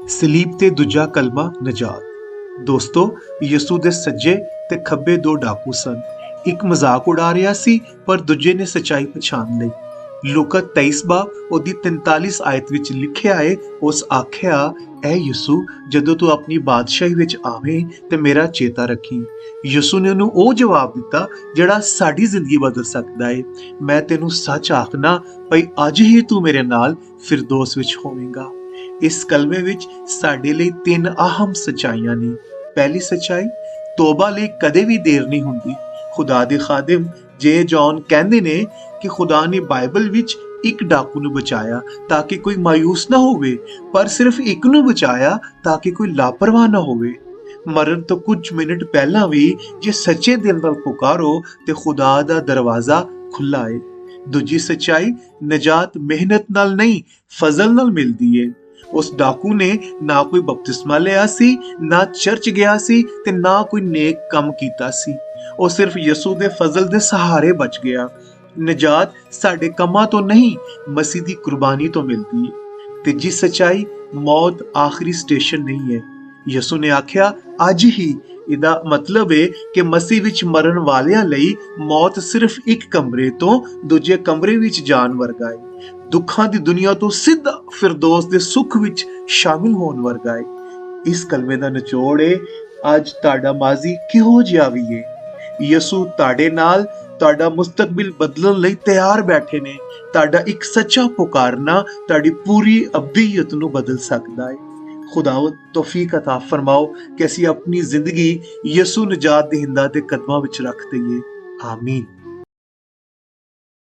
ਸਲੀਬ ਤੇ ਦੂਜਾ ਕਲਮਾ ਨਜਾਤ। ਦੋਸਤੋ, ਯਿਸੂ ਦੇ ਸੱਜੇ ਤੇ ਖੱਬੇ ਦੋ ਡਾਕੂ ਸਨ। ਇੱਕ ਮਜ਼ਾਕ ਉਡਾ ਰਿਹਾ ਸੀ, ਪਰ ਦੂਜੇ ਨੇ ਸੱਚਾਈ ਪਛਾਣ ਲਈ। ਲੂਕਾ 23 ਬਾਬ ਉਹਦੀ 43 ਆਇਤ ਵਿੱਚ ਲਿਖਿਆ ਹੈ, ਉਸ ਆਖਿਆ, ਐ ਯਿਸੂ, ਜਦੋਂ ਤੂੰ ਆਪਣੀ ਬਾਦਸ਼ਾਹੀ ਵਿੱਚ ਆਵੇਂ ਤੇ ਮੇਰਾ ਚੇਤਾ ਰੱਖੀ। ਯਿਸੂ ਨੇ ਉਹਨੂੰ ਉਹ ਜਵਾਬ ਦਿੱਤਾ ਜਿਹੜਾ ਸਾਡੀ ਜ਼ਿੰਦਗੀ ਬਦਲ ਸਕਦਾ ਹੈ। ਮੈਂ ਤੈਨੂੰ ਸੱਚ ਆਖਣਾ, ਭਈ ਅੱਜ ਹੀ ਤੂੰ ਮੇਰੇ ਨਾਲ ਫਿਰਦੌਸ ਵਿੱਚ ਹੋਵੇਂਗਾ। ਇਸ ਕਲਮੇ ਵਿੱਚ ਸਾਡੇ ਲਈ 3 ਅਹਿਮ ਸੱਚਾਈਆਂ ਨੇ। ਪਹਿਲੀ ਸੱਚਾਈ, ਤੋਬਾ ਲਈ ਕਦੇ ਵੀ ਦੇਰ ਨਹੀਂ ਹੁੰਦੀ। ਖੁਦਾ ਦੇ ਖਾਦਮ ਜੇ ਜੌਨ ਕਹਿੰਦੇ ਨੇ ਕਿ ਖੁਦਾ ਨੇ ਬਾਈਬਲ ਵਿੱਚ ਇੱਕ ਡਾਕੂ ਨੂੰ ਬਚਾਇਆ ਤਾਂ ਕਿ ਕੋਈ ਮਾਯੂਸ ਨਾ ਹੋਵੇ, ਪਰ ਸਿਰਫ ਇੱਕ ਨੂੰ ਬਚਾਇਆ ਤਾਂ ਕਿ ਕੋਈ ਲਾਪਰਵਾਹ ਨਾ ਹੋਵੇ। ਮਰਨ ਤੋਂ ਕੁਝ ਮਿੰਟ ਪਹਿਲਾਂ ਵੀ ਜੇ ਸੱਚੇ ਦਿਲ ਨਾਲ ਪੁਕਾਰੋ ਤੇ ਖੁਦਾ ਦਾ ਦਰਵਾਜ਼ਾ ਖੁੱਲਾ ਹੈ। ਦੂਜੀ ਸੱਚਾਈ, ਨਜਾਤ ਮਿਹਨਤ ਨਾਲ ਨਹੀਂ, ਫਜ਼ਲ ਨਾਲ ਮਿਲਦੀ ਹੈ। ਉਸ ਡਾਕੂ ਨੇ ਨਾ ਕੋਈ ਬਪਤਿਸਮਾ ਲਿਆ ਸੀ, ਨਾ ਚਰਚ ਗਿਆ ਸੀ ਤੇ ਨਾ ਕੋਈ ਨੇਕ ਕੰਮ ਕੀਤਾ ਸੀ। ਉਹ ਸਿਰਫ ਯਿਸੂ ਦੇ ਫਜ਼ਲ ਦੇ ਸਹਾਰੇ ਬਚ ਗਿਆ। ਨਜਾਤ ਸਾਡੇ ਕੰਮਾਂ ਤੋਂ ਨਹੀਂ, ਮਸੀਹ ਦੀ ਕੁਰਬਾਨੀ ਤੋਂ ਮਿਲਦੀ ਹੈ। ਤੀਜੀ ਸੱਚਾਈ, ਮੌਤ ਆਖਰੀ ਸਟੇਸ਼ਨ ਨਹੀਂ ਹੈ। ਯਿਸੂ ਨੇ ਆਖਿਆ, ਅੱਜ ਹੀ। ਇਹਦਾ ਮਤਲਬ ਹੈ ਕਿ ਮਸੀਹ ਵਿੱਚ ਮਰਨ ਵਾਲਿਆਂ ਲਈ ਮੌਤ ਸਿਰਫ ਇੱਕ ਕਮਰੇ ਤੋਂ ਦੂਜੇ ਕਮਰੇ ਵਿੱਚ ਜਾਣ ਵਰਗਾ ਹੈ। ਦੁੱਖਾਂ ਦੀ ਦੁਨੀਆ ਤੋਂ ਸਿੱਧਾ ਫਿਰਦੌਸ ਦੇ ਸੁੱਖ ਵਿੱਚ ਸ਼ਾਮਿਲ ਹੋਣ ਵਰਗਾ ਹੈ। ਇਸ ਕਲਮੇ ਦਾ ਨਿਚੋੜ ਹੈ, ਅੱਜ ਤੁਹਾਡਾ ਮਾਜ਼ੀ ਕਿਹੋ ਜਿਹਾ ਵੀ ਹੈ, ਯਿਸੂ ਤੁਹਾਡੇ ਨਾਲ ਤੁਹਾਡਾ ਮੁਸਤਕਬਲ ਬਦਲਣ ਲਈ ਤਿਆਰ ਬੈਠੇ ਨੇ। ਤੁਹਾਡਾ ਇੱਕ ਸੱਚਾ ਪੁਕਾਰਨਾ ਤੁਹਾਡੀ ਪੂਰੀ ਅਬਦੀਅਤ ਨੂੰ ਬਦਲ ਸਕਦਾ ਹੈ। ਖੁਦਾਵੰਦ ਤੌਫੀਕ ਅਤਾ ਫਰਮਾਓ ਕਿ ਅਸੀਂ ਆਪਣੀ ਜ਼ਿੰਦਗੀ ਯਿਸੂ ਨਜਾਤ ਦੇਹਿੰਦਾ ਦੇ ਕਦਮਾਂ ਵਿੱਚ ਰੱਖ ਦਈਏ। ਆਮੀਨ।